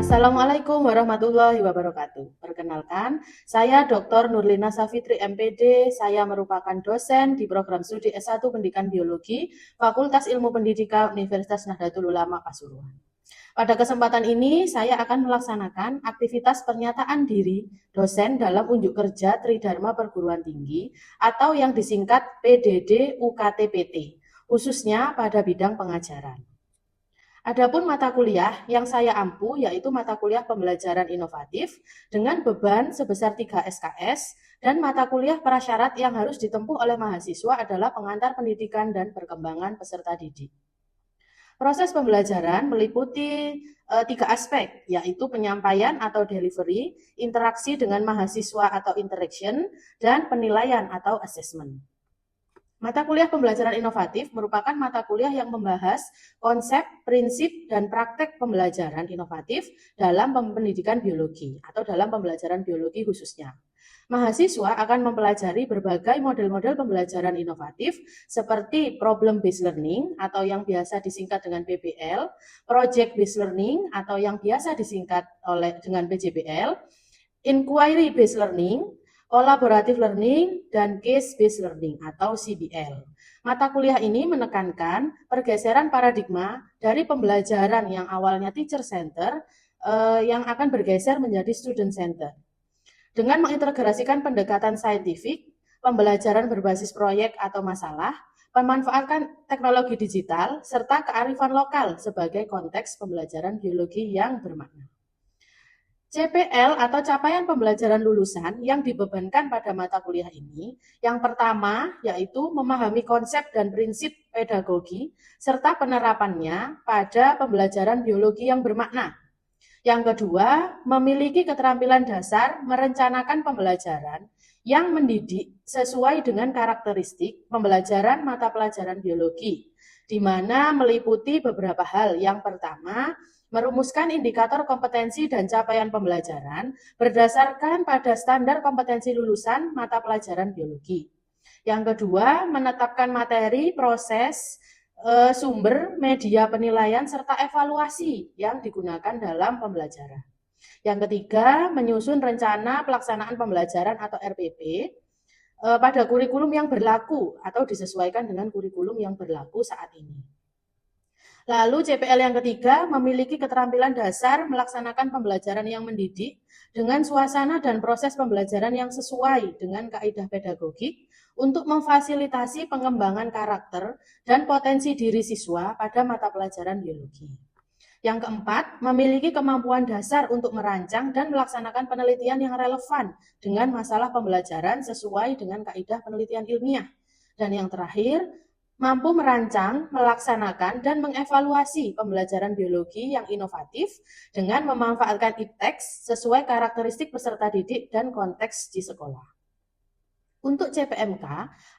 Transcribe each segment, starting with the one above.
Assalamualaikum warahmatullahi wabarakatuh. Perkenalkan, saya Dr. Nurlina Safitri MPD. Saya merupakan dosen di program studi S1 Pendidikan Biologi, Fakultas Ilmu Pendidikan Universitas Nahdlatul Ulama Pasuruan. Pada kesempatan ini, saya akan melaksanakan aktivitas pernyataan diri dosen dalam unjuk kerja Tridharma Perguruan Tinggi atau yang disingkat PDD UKT-PT, khususnya pada bidang pengajaran. Adapun mata kuliah yang saya ampu yaitu mata kuliah pembelajaran inovatif dengan beban sebesar 3 SKS dan mata kuliah prasyarat yang harus ditempuh oleh mahasiswa adalah pengantar pendidikan dan perkembangan peserta didik. Proses pembelajaran meliputi 3 aspek, yaitu penyampaian atau delivery, interaksi dengan mahasiswa atau interaction, dan penilaian atau assessment. Mata kuliah pembelajaran inovatif merupakan mata kuliah yang membahas konsep, prinsip, dan praktek pembelajaran inovatif dalam pendidikan biologi atau dalam pembelajaran biologi khususnya. Mahasiswa akan mempelajari berbagai model-model pembelajaran inovatif seperti problem based learning atau yang biasa disingkat dengan PBL, project based learning atau yang biasa disingkat dengan PJBL, inquiry based learning, collaborative learning, dan case-based learning atau CBL. Mata kuliah ini menekankan pergeseran paradigma dari pembelajaran yang awalnya teacher center yang akan bergeser menjadi student center. Dengan mengintegrasikan pendekatan saintifik, pembelajaran berbasis proyek atau masalah, memanfaatkan teknologi digital, serta kearifan lokal sebagai konteks pembelajaran biologi yang bermakna. CPL atau capaian pembelajaran lulusan yang dibebankan pada mata kuliah ini, yang pertama yaitu memahami konsep dan prinsip pedagogi serta penerapannya pada pembelajaran biologi yang bermakna. Yang kedua, memiliki keterampilan dasar merencanakan pembelajaran yang mendidik sesuai dengan karakteristik pembelajaran mata pelajaran biologi, di mana meliputi beberapa hal. Yang pertama, merumuskan indikator kompetensi dan capaian pembelajaran berdasarkan pada standar kompetensi lulusan mata pelajaran biologi. Yang kedua, menetapkan materi, proses, sumber, media penilaian, serta evaluasi yang digunakan dalam pembelajaran. Yang ketiga, menyusun rencana pelaksanaan pembelajaran atau RPP pada kurikulum yang berlaku atau disesuaikan dengan kurikulum yang berlaku saat ini. Lalu CPL yang ketiga, memiliki keterampilan dasar melaksanakan pembelajaran yang mendidik dengan suasana dan proses pembelajaran yang sesuai dengan kaidah pedagogik untuk memfasilitasi pengembangan karakter dan potensi diri siswa pada mata pelajaran biologi. Yang keempat, memiliki kemampuan dasar untuk merancang dan melaksanakan penelitian yang relevan dengan masalah pembelajaran sesuai dengan kaidah penelitian ilmiah. Dan yang terakhir, mampu merancang, melaksanakan, dan mengevaluasi pembelajaran biologi yang inovatif dengan memanfaatkan IPTEX sesuai karakteristik peserta didik dan konteks di sekolah. Untuk CPMK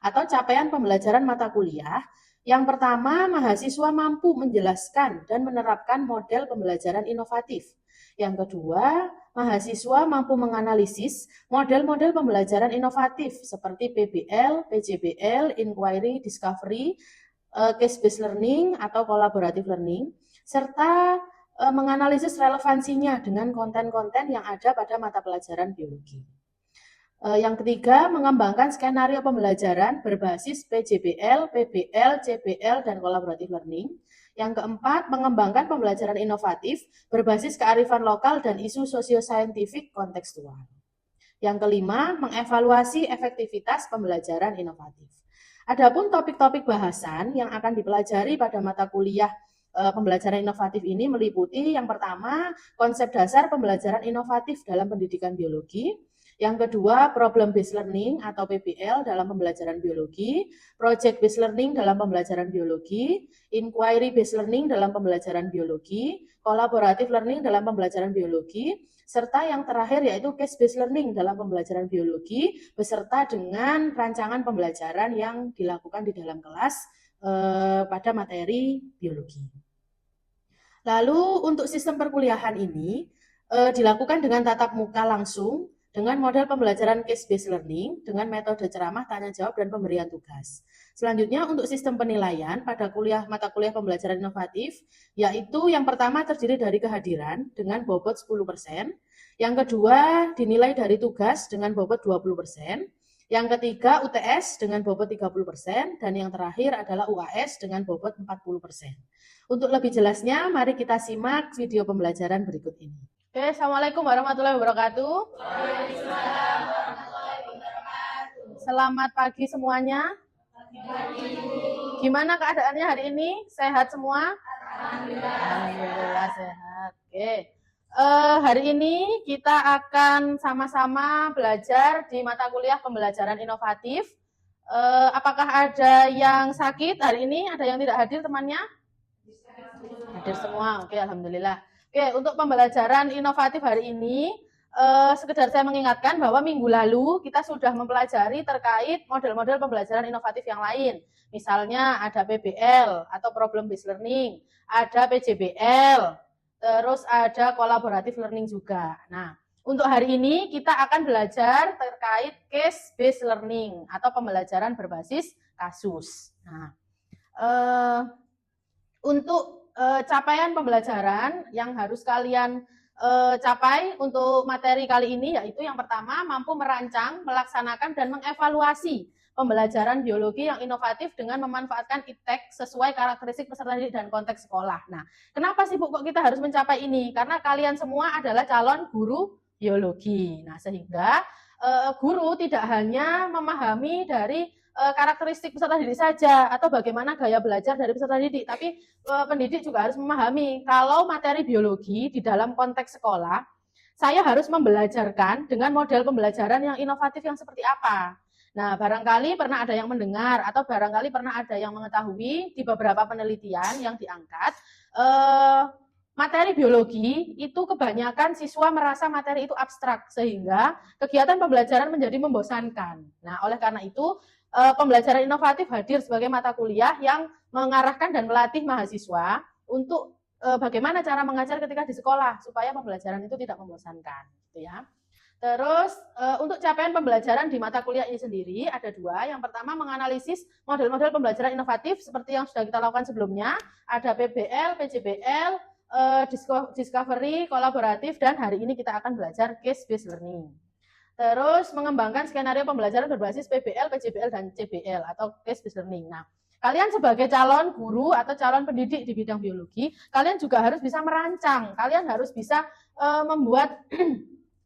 atau capaian pembelajaran mata kuliah, yang pertama, mahasiswa mampu menjelaskan dan menerapkan model pembelajaran inovatif. Yang kedua, mahasiswa mampu menganalisis model-model pembelajaran inovatif seperti PBL, PJBL, inquiry, discovery, case-based learning atau collaborative learning, serta menganalisis relevansinya dengan konten-konten yang ada pada mata pelajaran biologi. Yang ketiga, mengembangkan skenario pembelajaran berbasis PJBL, PBL, CBL, dan collaborative learning. Yang keempat, mengembangkan pembelajaran inovatif berbasis kearifan lokal dan isu sosio-saintifik kontekstual. Yang kelima, mengevaluasi efektivitas pembelajaran inovatif. Adapun topik-topik bahasan yang akan dipelajari pada mata kuliah pembelajaran inovatif ini meliputi yang pertama, konsep dasar pembelajaran inovatif dalam pendidikan biologi. Yang kedua, problem based learning atau PBL dalam pembelajaran biologi, project based learning dalam pembelajaran biologi, inquiry based learning dalam pembelajaran biologi, collaborative learning dalam pembelajaran biologi, serta yang terakhir yaitu case based learning dalam pembelajaran biologi beserta dengan rancangan pembelajaran yang dilakukan di dalam kelas pada materi biologi. Lalu untuk sistem perkuliahan ini dilakukan dengan tatap muka langsung dengan model pembelajaran case-based learning dengan metode ceramah, tanya jawab, dan pemberian tugas. Selanjutnya untuk sistem penilaian pada mata kuliah pembelajaran inovatif, yaitu yang pertama terdiri dari kehadiran dengan bobot 10%, yang kedua dinilai dari tugas dengan bobot 20%, yang ketiga UTS dengan bobot 30%, dan yang terakhir adalah UAS dengan bobot 40%. Untuk lebih jelasnya, mari kita simak video pembelajaran berikut ini. Oke, Assalamualaikum warahmatullahi wabarakatuh. Waalaikumsalam warahmatullahi wabarakatuh. Selamat pagi semuanya. Gimana keadaannya hari ini? Sehat semua? Alhamdulillah sehat. Oke. Hari ini kita akan sama-sama belajar di mata kuliah pembelajaran inovatif. Apakah ada yang sakit hari ini? Ada yang tidak hadir temannya? Hadir semua. Oke, alhamdulillah. Oke, untuk pembelajaran inovatif hari ini, sekedar saya mengingatkan bahwa minggu lalu kita sudah mempelajari terkait model-model pembelajaran inovatif yang lain. Misalnya ada PBL atau Problem Based Learning, ada PJBL, terus ada Collaborative Learning juga. Nah, untuk hari ini kita akan belajar terkait Case Based Learning atau pembelajaran berbasis kasus. Nah, untuk capaian pembelajaran yang harus kalian capai untuk materi kali ini, yaitu yang pertama mampu merancang, melaksanakan, dan mengevaluasi pembelajaran biologi yang inovatif dengan memanfaatkan iptek sesuai karakteristik peserta didik dan konteks sekolah. Nah, kenapa sih Bu kok kita harus mencapai ini? Karena kalian semua adalah calon guru biologi. Nah, sehingga guru tidak hanya memahami dari karakteristik peserta didik saja atau bagaimana gaya belajar dari peserta didik, tapi pendidik juga harus memahami kalau materi biologi di dalam konteks sekolah, saya harus membelajarkan dengan model pembelajaran yang inovatif yang seperti apa. Nah, barangkali pernah ada yang mendengar atau barangkali pernah ada yang mengetahui di beberapa penelitian yang diangkat, materi biologi itu kebanyakan siswa merasa materi itu abstrak sehingga kegiatan pembelajaran menjadi membosankan. Nah, oleh karena itu pembelajaran inovatif hadir sebagai mata kuliah yang mengarahkan dan melatih mahasiswa untuk bagaimana cara mengajar ketika di sekolah supaya pembelajaran itu tidak membosankan, gitu ya. Terus untuk capaian pembelajaran di mata kuliah ini sendiri ada dua. Yang pertama menganalisis model-model pembelajaran inovatif seperti yang sudah kita lakukan sebelumnya. Ada PBL, PJBL, Discovery, Kolaboratif, dan hari ini kita akan belajar Case-Based Learning. Terus mengembangkan skenario pembelajaran berbasis PBL, PJBL, dan CBL atau Case-Based Learning. Nah, kalian sebagai calon guru atau calon pendidik di bidang biologi, kalian juga harus bisa merancang. Kalian harus bisa membuat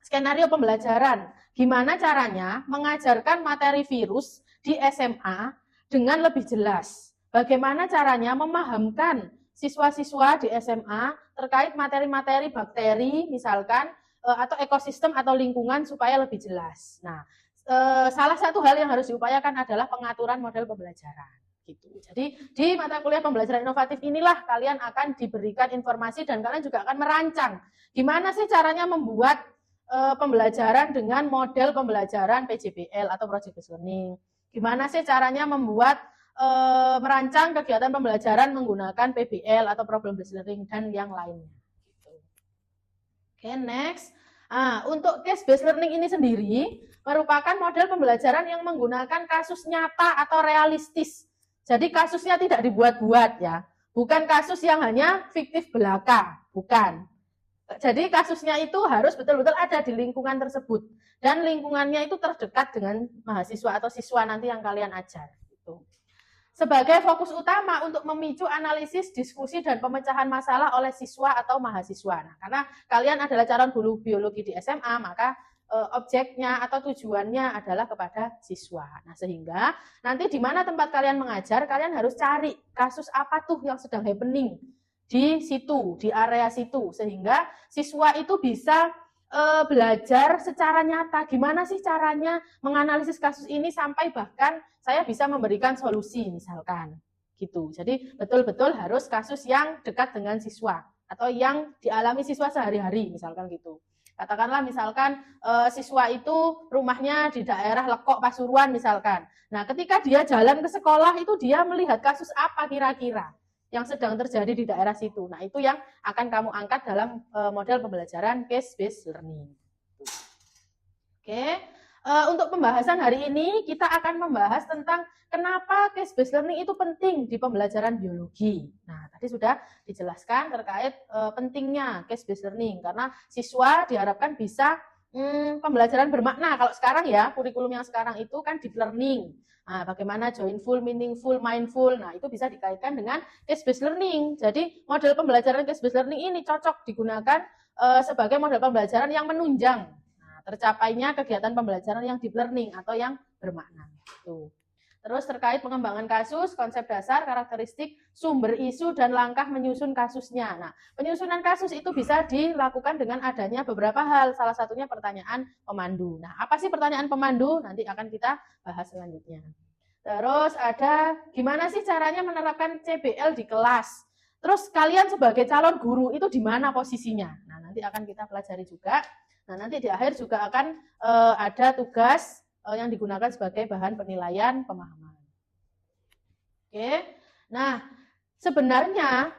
skenario pembelajaran. Gimana caranya mengajarkan materi virus di SMA dengan lebih jelas. Bagaimana caranya memahamkan siswa-siswa di SMA terkait materi-materi bakteri misalkan atau ekosistem atau lingkungan supaya lebih jelas. Nah, salah satu hal yang harus diupayakan adalah pengaturan model pembelajaran. Gitu. Jadi di mata kuliah pembelajaran inovatif inilah kalian akan diberikan informasi dan kalian juga akan merancang gimana sih caranya membuat pembelajaran dengan model pembelajaran PJBL atau Project Based Learning. Gimana sih caranya membuat merancang kegiatan pembelajaran menggunakan PBL atau Problem Based Learning dan yang lainnya. Gitu. Oke, next. Untuk Case Based Learning ini sendiri merupakan model pembelajaran yang menggunakan kasus nyata atau realistis. Jadi kasusnya tidak dibuat-buat ya. Bukan kasus yang hanya fiktif belaka, bukan. Jadi kasusnya itu harus betul-betul ada di lingkungan tersebut dan lingkungannya itu terdekat dengan mahasiswa atau siswa nanti yang kalian ajar. Gitu. Sebagai fokus utama untuk memicu analisis, diskusi, dan pemecahan masalah oleh siswa atau mahasiswa. Nah, karena kalian adalah calon guru biologi di SMA, maka objeknya atau tujuannya adalah kepada siswa. Nah, sehingga nanti di mana tempat kalian mengajar, kalian harus cari kasus apa tuh yang sedang happening di situ, di area situ, sehingga siswa itu bisa belajar secara nyata. Gimana sih caranya menganalisis kasus ini sampai bahkan saya bisa memberikan solusi misalkan. Gitu. Jadi betul-betul harus kasus yang dekat dengan siswa atau yang dialami siswa sehari-hari misalkan gitu. Katakanlah misalkan siswa itu rumahnya di daerah Lekok Pasuruan misalkan. Nah, ketika dia jalan ke sekolah itu dia melihat kasus apa kira-kira yang sedang terjadi di daerah situ. Nah, itu yang akan kamu angkat dalam model pembelajaran case-based learning. Oke, untuk pembahasan hari ini kita akan membahas tentang kenapa case-based learning itu penting di pembelajaran biologi. Nah, tadi sudah dijelaskan terkait pentingnya case-based learning karena siswa diharapkan bisa pembelajaran bermakna. Kalau sekarang ya, kurikulum yang sekarang itu kan deep learning. Nah, bagaimana joyful, meaningful, mindful. Nah, itu bisa dikaitkan dengan case-based learning. Jadi, model pembelajaran case-based learning ini cocok digunakan sebagai model pembelajaran yang menunjang tercapainya kegiatan pembelajaran yang deep learning atau yang bermakna. Tuh. Terus terkait pengembangan kasus, konsep dasar, karakteristik, sumber isu, dan langkah menyusun kasusnya. Nah, penyusunan kasus itu bisa dilakukan dengan adanya beberapa hal, salah satunya pertanyaan pemandu. Nah, apa sih pertanyaan pemandu? Nanti akan kita bahas selanjutnya. Terus ada gimana sih caranya menerapkan CBL di kelas? Terus kalian sebagai calon guru itu di mana posisinya? Nah, nanti akan kita pelajari juga. Nah, nanti di akhir juga akan ada tugas yang digunakan sebagai bahan penilaian pemahaman. Oke, nah sebenarnya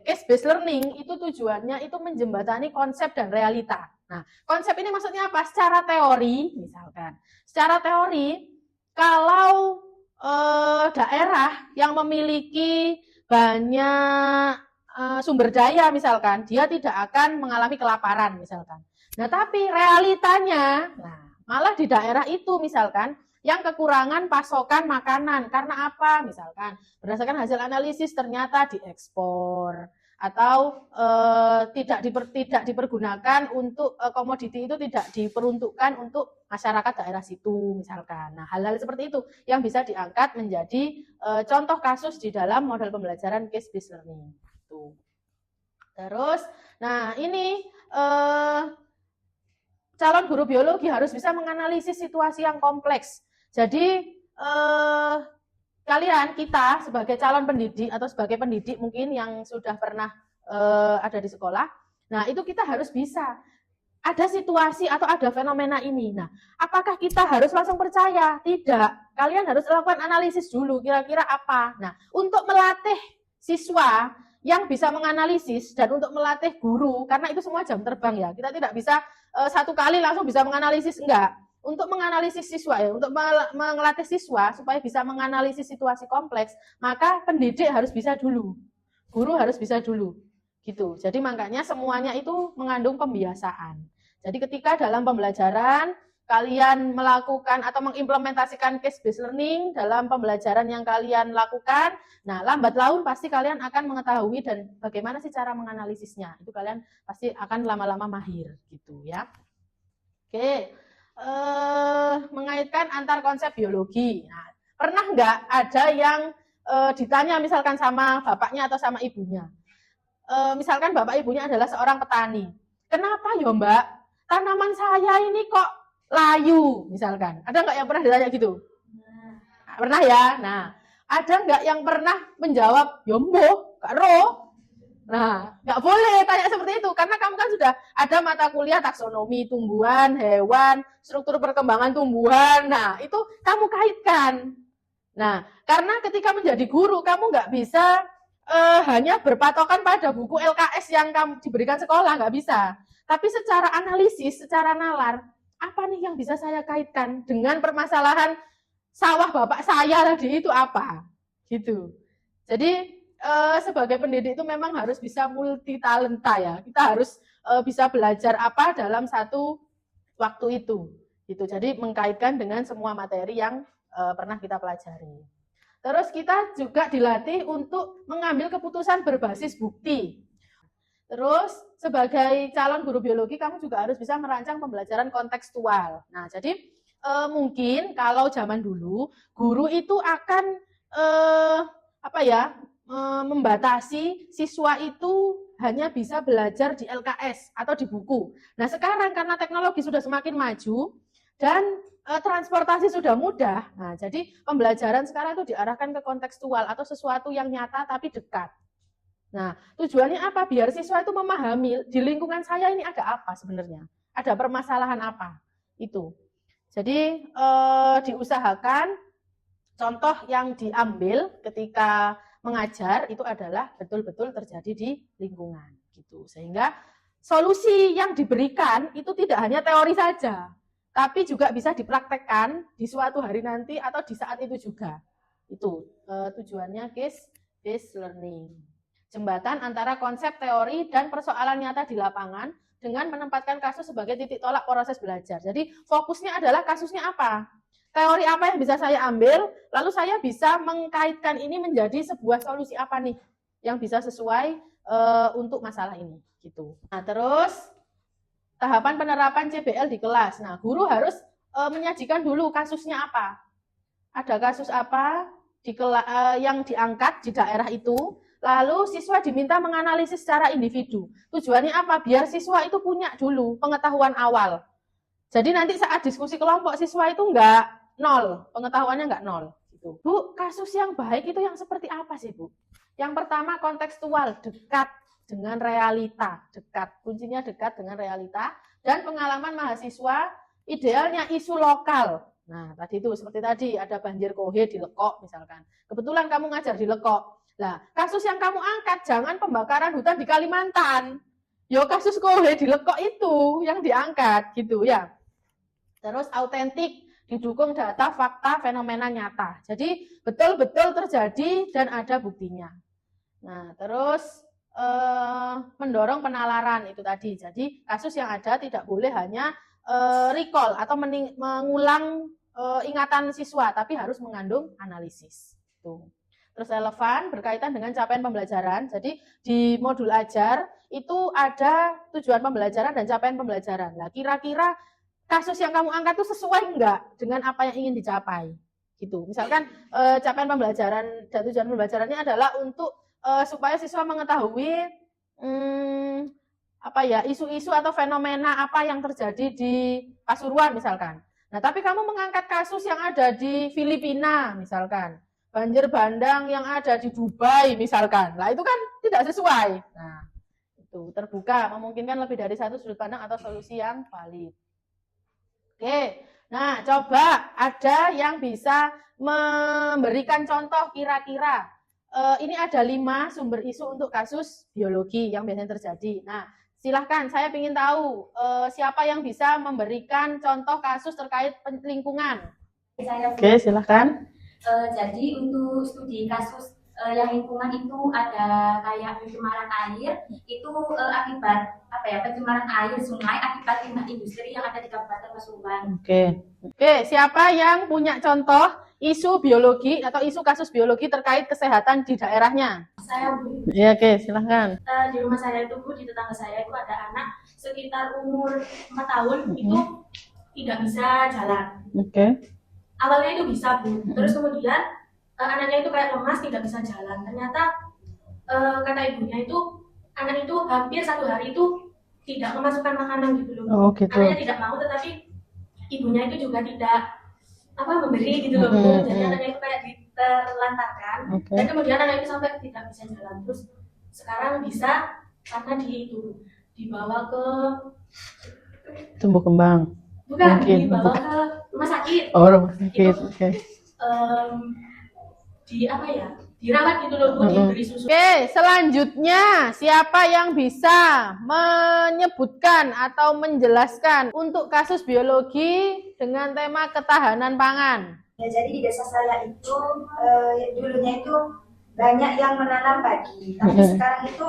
case-based learning itu tujuannya itu menjembatani konsep dan realita. Nah, konsep ini maksudnya apa? Secara teori, misalkan. Secara teori, kalau daerah yang memiliki banyak sumber daya, misalkan, dia tidak akan mengalami kelaparan, misalkan. Nah, tapi realitanya, malah di daerah itu misalkan yang kekurangan pasokan makanan. Karena apa? Misalkan berdasarkan hasil analisis ternyata diekspor atau tidak dipergunakan untuk komoditi itu tidak diperuntukkan untuk masyarakat daerah situ misalkan. Nah, hal-hal seperti itu yang bisa diangkat menjadi contoh kasus di dalam model pembelajaran case-based learning. Tuh. Terus, nah ini calon guru biologi harus bisa menganalisis situasi yang kompleks. Jadi kita sebagai calon pendidik atau sebagai pendidik mungkin yang sudah pernah ada di sekolah, nah itu kita harus bisa ada situasi atau ada fenomena ini. Nah, apakah kita harus langsung percaya? Tidak. Kalian harus lakukan analisis dulu, kira-kira apa. Nah, untuk melatih siswa yang bisa menganalisis dan untuk melatih guru, karena itu semua jam terbang ya, kita tidak bisa satu kali langsung bisa menganalisis, enggak. Untuk menganalisis siswa ya, untuk melatih siswa supaya bisa menganalisis situasi kompleks, maka pendidik harus bisa dulu, guru harus bisa dulu, gitu. Jadi makanya semuanya itu mengandung pembiasaan. Jadi ketika dalam pembelajaran kalian melakukan atau mengimplementasikan case-based learning dalam pembelajaran yang kalian lakukan, nah lambat laun pasti kalian akan mengetahui dan bagaimana sih cara menganalisisnya. Itu kalian pasti akan lama-lama mahir gitu ya. Oke, mengaitkan antar konsep biologi. Nah, pernah nggak ada yang ditanya misalkan sama bapaknya atau sama ibunya? Misalkan bapak ibunya adalah seorang petani. Kenapa ya mbak? Tanaman saya ini kok layu misalkan. Ada nggak yang pernah ditanya gitu? Pernah ya? Nah, ada nggak yang pernah menjawab, yombo, Kak Ro? Nah, nggak boleh tanya seperti itu, karena kamu kan sudah ada mata kuliah taksonomi tumbuhan, hewan, struktur perkembangan tumbuhan. Nah, itu kamu kaitkan. Nah, karena ketika menjadi guru, kamu nggak bisa hanya berpatokan pada buku LKS yang kamu diberikan sekolah, nggak bisa. Tapi secara analisis, secara nalar, apa nih yang bisa saya kaitkan dengan permasalahan sawah bapak saya tadi itu apa? Gitu. Jadi sebagai pendidik itu memang harus bisa multi talenta ya. Kita harus bisa belajar apa dalam satu waktu itu. Gitu. Jadi mengkaitkan dengan semua materi yang pernah kita pelajari. Terus kita juga dilatih untuk mengambil keputusan berbasis bukti. Terus sebagai calon guru biologi kamu juga harus bisa merancang pembelajaran kontekstual. Nah, jadi mungkin kalau zaman dulu guru itu akan membatasi siswa itu hanya bisa belajar di LKS atau di buku. Nah, sekarang karena teknologi sudah semakin maju dan transportasi sudah mudah. Nah, jadi pembelajaran sekarang itu diarahkan ke kontekstual atau sesuatu yang nyata tapi dekat. Nah, tujuannya apa? Biar siswa itu memahami di lingkungan saya ini ada apa sebenarnya, ada permasalahan apa itu. Jadi diusahakan contoh yang diambil ketika mengajar itu adalah betul-betul terjadi di lingkungan, gitu. Sehingga solusi yang diberikan itu tidak hanya teori saja, tapi juga bisa dipraktekkan di suatu hari nanti atau di saat itu juga. Itu tujuannya case-based learning. Jembatan antara konsep teori dan persoalan nyata di lapangan dengan menempatkan kasus sebagai titik tolak proses belajar. Jadi fokusnya adalah kasusnya apa? Teori apa yang bisa saya ambil, lalu saya bisa mengkaitkan ini menjadi sebuah solusi apa nih yang bisa sesuai untuk masalah ini gitu. Nah, terus tahapan penerapan CBL di kelas. Nah, guru harus menyajikan dulu kasusnya apa. Ada kasus apa yang diangkat di daerah itu, lalu siswa diminta menganalisis secara individu. Tujuannya apa? Biar siswa itu punya dulu pengetahuan awal. Jadi nanti saat diskusi kelompok siswa itu enggak nol, pengetahuannya enggak nol. Gitu. Bu, kasus yang baik itu yang seperti apa sih, Bu? Yang pertama kontekstual, dekat dengan realita, dekat. Kuncinya dekat dengan realita dan pengalaman mahasiswa, idealnya isu lokal. Nah, tadi itu seperti tadi ada banjir Kohe di Lekok misalkan. Kebetulan kamu ngajar di Lekok. Nah, kasus yang kamu angkat jangan pembakaran hutan di Kalimantan. Yo kasus Kohe di Lekok itu yang diangkat gitu ya. Terus autentik, didukung data, fakta, fenomena nyata. Jadi betul-betul terjadi dan ada buktinya. Nah, terus mendorong penalaran itu tadi. Jadi kasus yang ada tidak boleh hanya recall atau mengulang ingatan siswa, tapi harus mengandung analisis. Tuh. Terus relevan berkaitan dengan capaian pembelajaran. Jadi di modul ajar itu ada tujuan pembelajaran dan capaian pembelajaran. Nah, kira-kira kasus yang kamu angkat itu sesuai enggak dengan apa yang ingin dicapai? Gitu. Misalkan capaian pembelajaran dan tujuan pembelajarannya adalah untuk supaya siswa mengetahui isu-isu atau fenomena apa yang terjadi di Pasuruan misalkan. Nah, tapi kamu mengangkat kasus yang ada di Filipina misalkan, banjir bandang yang ada di Dubai misalkan. Nah, itu kan tidak sesuai. Nah, itu terbuka, memungkinkan lebih dari satu sudut pandang atau solusi yang valid. Oke. Nah, coba ada yang bisa memberikan contoh kira-kira. Ini ada 5 sumber isu untuk kasus biologi yang biasanya terjadi. Nah, silahkan, saya ingin tahu siapa yang bisa memberikan contoh kasus terkait lingkungan. Oke, silahkan. Jadi untuk studi kasus yang lingkungan itu ada kayak pencemaran air, itu akibat pencemaran air sungai akibat limbah industri yang ada di Kabupaten Pasuruan. Oke, siapa yang punya contoh isu biologi atau isu kasus biologi terkait kesehatan di daerahnya? Saya, Bu. Ya, oke, silahkan. Di rumah saya itu, Bu, di tetangga saya itu ada anak sekitar umur 4 tahun itu tidak bisa jalan. Oke. Awalnya itu bisa, Bu. Terus kemudian anaknya itu kayak lemas, tidak bisa jalan. Ternyata kata ibunya itu anak itu hampir 1 hari itu tidak memasukkan makanan gitu loh. Gitu. Anaknya tidak mau, tetapi ibunya itu juga tidak memberi gitu loh, Bu. Jadi anaknya itu kayak ditelantarkan. Dan kemudian anak itu sampai tidak bisa jalan. Terus sekarang bisa karena dibawa ke tumbuh kembang. Bukan, dibawa ke rumah sakit. Oh, rumah sakit. Oke. Dirawat gitu loh, diberi susu. Oke, selanjutnya siapa yang bisa menyebutkan atau menjelaskan untuk kasus biologi dengan tema ketahanan pangan? Ya, jadi di desa saya itu dulunya itu banyak yang menanam padi, tapi sekarang itu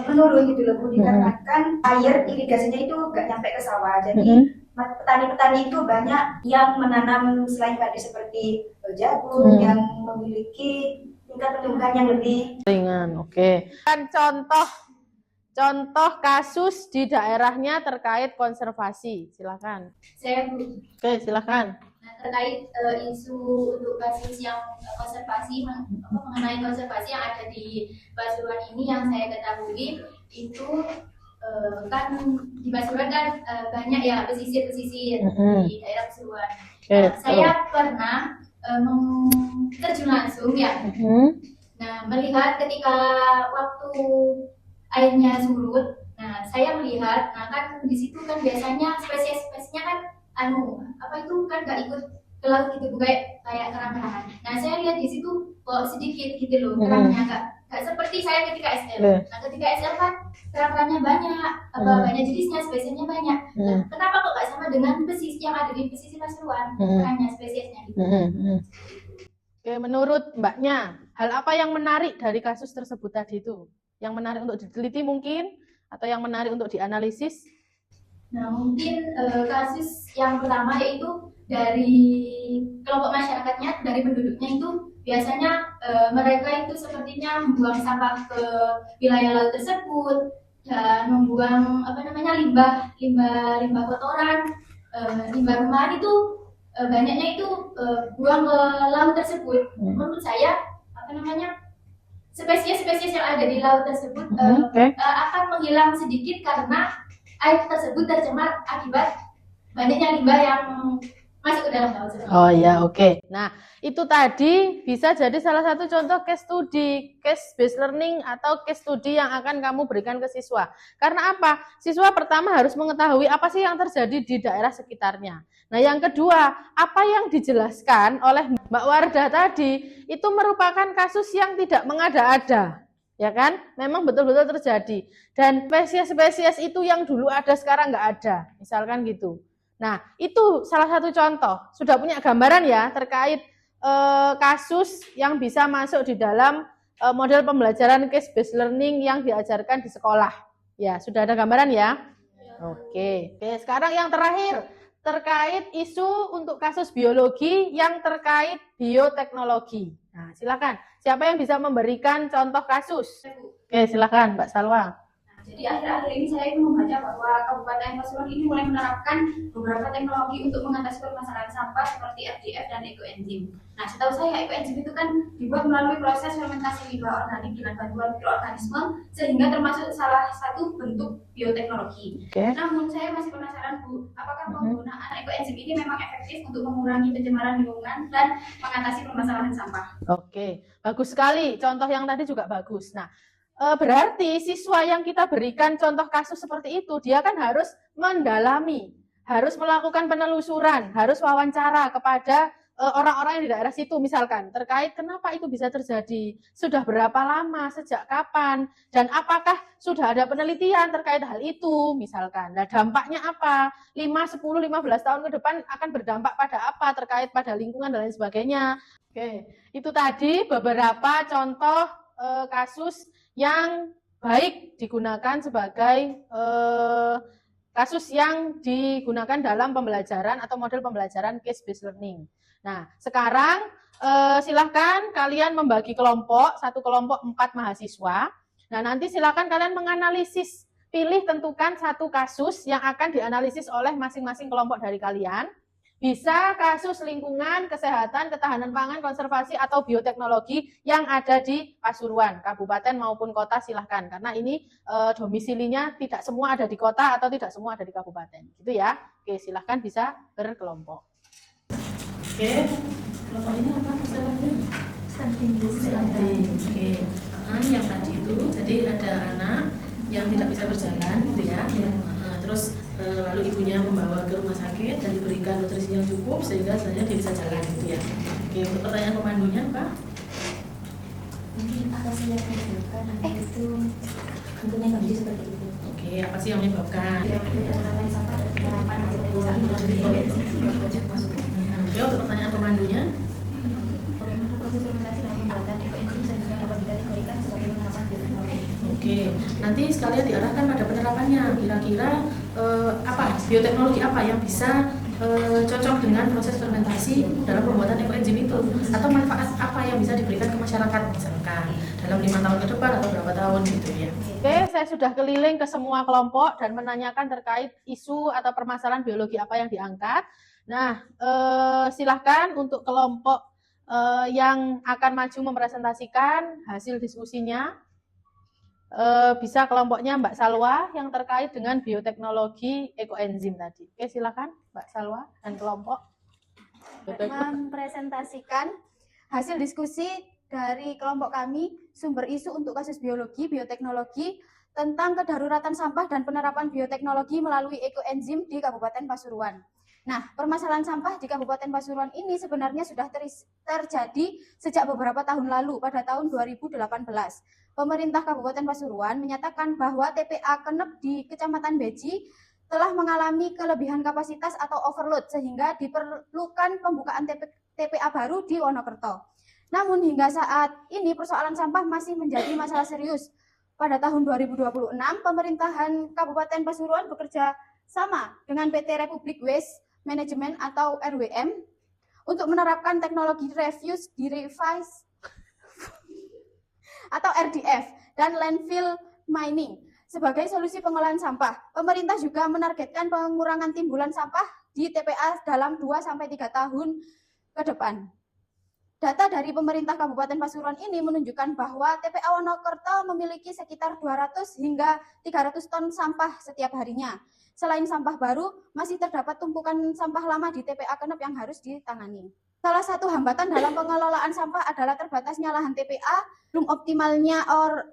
menurun gitu loh, Bu, dikarenakan air irigasinya itu nggak nyampe ke sawah. Jadi petani-petani itu banyak yang menanam selain padi seperti jagung yang memiliki tingkat pertumbuhan yang lebih ringan. Oke. Kan contoh kasus di daerahnya terkait konservasi, silakan. Oke, silakan. Nah, terkait isu untuk kasus yang mengenai konservasi yang ada di Pasuruan ini yang saya ketahui itu kan di Pasuruan kan banyak ya pesisir-pesisir di daerah Pasuruan. Saya pernah terjun langsung ya. Nah, melihat ketika waktu airnya surut, nah saya melihat, nah kan di situ kan biasanya spesies-spesiesnya kan kan nggak ikut ke laut gitu, kayak kerang-kerangan. Nah, saya lihat di situ kok sedikit gitu loh kerangnya, nggak seperti saya ketika SL. Nah, ketika SL kan kerangkanya banyak, banyak jenisnya, spesiesnya banyak. Nah, kenapa kok nggak sama dengan pesisir yang ada di pesisir Pasuruan? Makanya spesiesnya gitu. Oke, menurut Mbaknya, hal apa yang menarik dari kasus tersebut tadi itu? Yang menarik untuk diteliti mungkin? Atau yang menarik untuk dianalisis? Nah, mungkin kasus yang pertama yaitu dari kelompok masyarakatnya, dari penduduknya itu biasanya mereka itu sepertinya membuang sampah ke wilayah laut tersebut dan membuang limbah kotoran, limbah rumahan itu banyaknya itu buang ke laut tersebut. Menurut saya spesies-spesies yang ada di laut tersebut akan menghilang sedikit karena air tersebut tercemar akibat banyaknya limbah yang masuk ke dalam laut. Oh ya, oke. Nah, itu tadi bisa jadi salah satu contoh case study, case based learning atau case study yang akan kamu berikan ke siswa. Karena apa? Siswa pertama harus mengetahui apa sih yang terjadi di daerah sekitarnya. Nah, yang kedua, apa yang dijelaskan oleh Mbak Wardah tadi itu merupakan kasus yang tidak mengada-ada. Ya kan? Memang betul-betul terjadi. Dan spesies-spesies itu yang dulu ada sekarang nggak ada. Misalkan gitu. Nah, itu salah satu contoh. Sudah punya gambaran ya terkait kasus yang bisa masuk di dalam model pembelajaran case based learning yang diajarkan di sekolah. Ya, sudah ada gambaran ya? Oke, sekarang yang terakhir terkait isu untuk kasus biologi yang terkait bioteknologi. Nah, silakan. Siapa yang bisa memberikan contoh kasus? Oke, silakan Mbak Salwa. Jadi akhir-akhir ini saya membaca bahwa Kabupaten Pasuruan ini mulai menerapkan beberapa teknologi untuk mengatasi permasalahan sampah seperti FDF dan ekoenzim. Nah, setahu saya ekoenzim itu kan dibuat melalui proses fermentasi limbah organik dengan bantuan mikroorganisme sehingga termasuk salah satu bentuk bioteknologi. Namun saya masih penasaran Bu, apakah penggunaan ekoenzim ini memang efektif untuk mengurangi pencemaran lingkungan dan mengatasi permasalahan sampah? Oke, bagus sekali. Contoh yang tadi juga bagus. Nah, berarti siswa yang kita berikan contoh kasus seperti itu, dia kan harus mendalami, harus melakukan penelusuran, harus wawancara kepada orang-orang yang di daerah situ misalkan, terkait kenapa itu bisa terjadi, sudah berapa lama, sejak kapan, dan apakah sudah ada penelitian terkait hal itu misalkan. Nah, dampaknya apa? 5, 10, 15 tahun ke depan akan berdampak pada apa, terkait pada lingkungan dan lain sebagainya. Oke, itu tadi beberapa contoh kasus yang baik digunakan sebagai kasus yang digunakan dalam pembelajaran atau model pembelajaran case based learning. Nah, sekarang silahkan kalian membagi kelompok, satu kelompok 4 mahasiswa. Nah, nanti silahkan kalian menganalisis, pilih tentukan satu kasus yang akan dianalisis oleh masing-masing kelompok dari kalian. Bisa kasus lingkungan, kesehatan, ketahanan pangan, konservasi, atau bioteknologi yang ada di Pasuruan, kabupaten maupun kota silahkan. Karena ini domisilinya tidak semua ada di kota atau tidak semua ada di kabupaten. Gitu ya. Oke, silahkan bisa berkelompok. Oke, kelompok ini apa istilahnya? Stunting. Oke, yang tadi itu, jadi ada anak yang tidak bisa berjalan, gitu ya. Terus lalu ibunya membawa ke rumah sakit dan diberikan nutrisi yang cukup sehingga sebenarnya dia bisa jalan gitu ya. Oke, untuk pertanyaan pemandunya Pak? Mungkin apa sih yang menyebabkan itu tentunya kondisi seperti itu? Oke, apa sih yang menyebabkan? Penerapan sampah dan penerapan Oke, untuk pertanyaan pemandunya? Bagaimana proses fermentasi dan pembuatan ekoenzim sehingga dapat dikategorikan sebagai penerapan bioteknologi? Oke, nanti sekalian diarahkan pada penerapannya. Kira-kira apa bioteknologi apa yang bisa cocok dengan proses fermentasi dalam pembuatan ekoenzim itu, atau manfaat apa yang bisa diberikan ke masyarakat misalkan dalam 5 tahun ke depan atau berapa tahun gitu ya. Oke, saya sudah keliling ke semua kelompok dan menanyakan terkait isu atau permasalahan biologi apa yang diangkat. Nah, silahkan untuk kelompok yang akan maju mempresentasikan hasil diskusinya. Bisa kelompoknya Mbak Salwa yang terkait dengan bioteknologi ekoenzim tadi. Oke, silakan Mbak Salwa dan kelompok. Mempresentasikan hasil diskusi dari kelompok kami, sumber isu untuk kasus biologi, bioteknologi, tentang kedaruratan sampah dan penerapan bioteknologi melalui ekoenzim di Kabupaten Pasuruan. Nah, permasalahan sampah di Kabupaten Pasuruan ini sebenarnya sudah terjadi sejak beberapa tahun lalu pada tahun 2018. Pemerintah Kabupaten Pasuruan menyatakan bahwa TPA Kenep di Kecamatan Beji telah mengalami kelebihan kapasitas atau overload sehingga diperlukan pembukaan TPA baru di Wonokerto. Namun hingga saat ini persoalan sampah masih menjadi masalah serius. Pada tahun 2026, pemerintahan Kabupaten Pasuruan bekerja sama dengan PT Republik Waste Management atau RWM untuk menerapkan teknologi refuse derivatives atau RDF dan landfill mining sebagai solusi pengolahan sampah. Pemerintah juga menargetkan pengurangan timbulan sampah di TPA dalam 2-3 tahun ke depan. Data dari pemerintah Kabupaten Pasuruan ini menunjukkan bahwa TPA Wonokerto memiliki sekitar 200 hingga 300 ton sampah setiap harinya. Selain sampah baru, masih terdapat tumpukan sampah lama di TPA Kenep yang harus ditangani. Salah satu hambatan dalam pengelolaan sampah adalah terbatasnya lahan TPA, belum optimalnya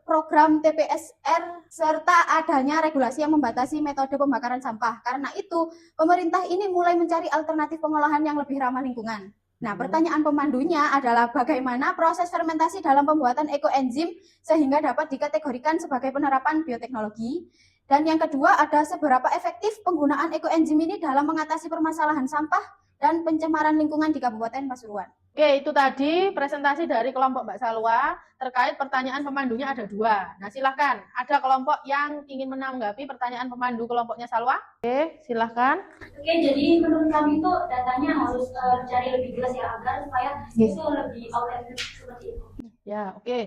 program TPSR, serta adanya regulasi yang membatasi metode pembakaran sampah. Karena itu, pemerintah ini mulai mencari alternatif pengolahan yang lebih ramah lingkungan. Nah, pertanyaan pemandunya adalah bagaimana proses fermentasi dalam pembuatan ekoenzim sehingga dapat dikategorikan sebagai penerapan bioteknologi. Dan yang kedua, ada seberapa efektif penggunaan ekoenzim ini dalam mengatasi permasalahan sampah dan pencemaran lingkungan di Kabupaten Pasuruan. Oke, itu tadi presentasi dari kelompok Mbak Salwa terkait pertanyaan pemandunya ada 2. Nah, silahkan. Ada kelompok yang ingin menanggapi pertanyaan pemandu kelompoknya Salwa? Oke, silahkan. Oke, jadi menurut kami itu datanya harus cari lebih jelas ya agar supaya itu lebih autentik seperti itu. Ya, oke.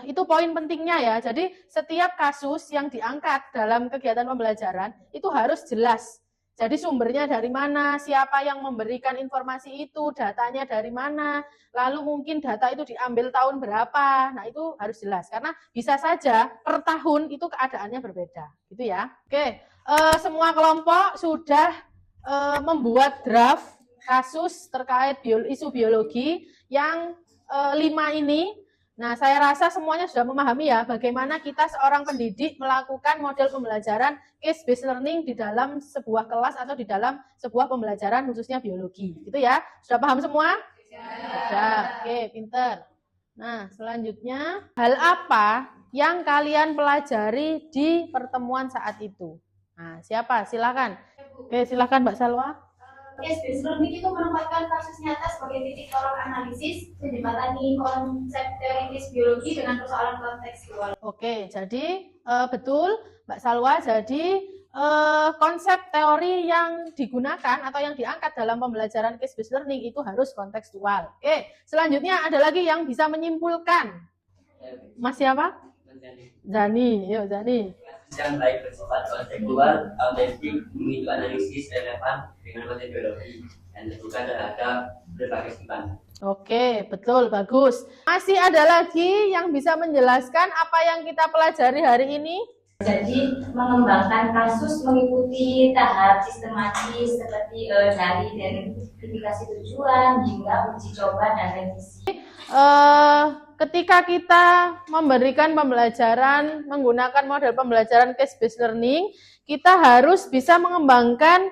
Itu poin pentingnya ya. Jadi setiap kasus yang diangkat dalam kegiatan pembelajaran itu harus jelas. Jadi sumbernya dari mana, siapa yang memberikan informasi itu, datanya dari mana, lalu mungkin data itu diambil tahun berapa. Nah, itu harus jelas karena bisa saja per tahun itu keadaannya berbeda, gitu ya. Oke, semua kelompok sudah membuat draft kasus terkait isu biologi yang 5 ini. Nah, saya rasa semuanya sudah memahami ya bagaimana kita seorang pendidik melakukan model pembelajaran case-based learning di dalam sebuah kelas atau di dalam sebuah pembelajaran khususnya biologi. Gitu ya. Sudah paham semua? Sudah. Oke, pinter. Nah, selanjutnya, hal apa yang kalian pelajari di pertemuan saat itu? Nah, siapa? Silakan. Oke, silakan Mbak Salwa. Case-based learning itu menempatkan kasus nyata sebagai titik tolak analisis, menjembatani konsep teoritis biologi dengan persoalan kontekstual. Oke, jadi betul Mbak Salwa, jadi konsep teori yang digunakan atau yang diangkat dalam pembelajaran case-based learning itu harus kontekstual. Oke, selanjutnya ada lagi yang bisa menyimpulkan. Mas siapa? Zani, yuk Zani. Yang baik bersifat kontekstual, autentik, memiliki analisis relevan dengan konsep biologi dan terbuka terhadap berbagai sumber. Oke, betul, bagus. Masih ada lagi yang bisa menjelaskan apa yang kita pelajari hari ini? Jadi mengembangkan kasus mengikuti tahap sistematis seperti dari identifikasi tujuan hingga uji coba dan revisi. Ketika kita memberikan pembelajaran menggunakan model pembelajaran case-based learning, kita harus bisa mengembangkan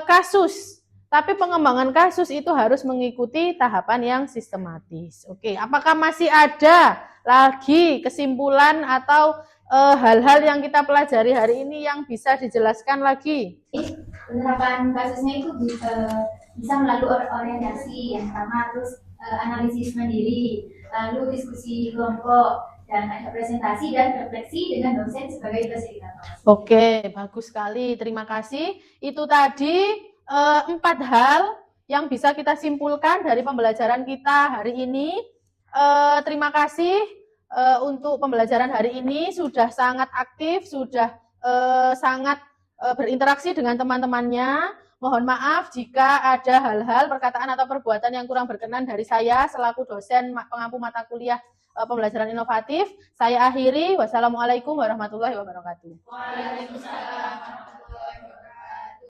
kasus. Tapi pengembangan kasus itu harus mengikuti tahapan yang sistematis. Oke, apakah masih ada lagi kesimpulan atau hal-hal yang kita pelajari hari ini yang bisa dijelaskan lagi? Penerapan kasusnya itu bisa melalui orientasi yang pertama, terus analisis mandiri, lalu diskusi kelompok, dan ada presentasi dan refleksi dengan dosen sebagai fasilitator. Oke, bagus sekali. Terima kasih. Itu tadi 4 hal yang bisa kita simpulkan dari pembelajaran kita hari ini. Terima kasih untuk pembelajaran hari ini. Sudah sangat aktif, sudah sangat berinteraksi dengan teman-temannya. Mohon maaf jika ada hal-hal, perkataan atau perbuatan yang kurang berkenan dari saya selaku dosen pengampu mata kuliah pembelajaran inovatif. Saya akhiri. Wassalamualaikum warahmatullahi wabarakatuh. Waalaikumsalam.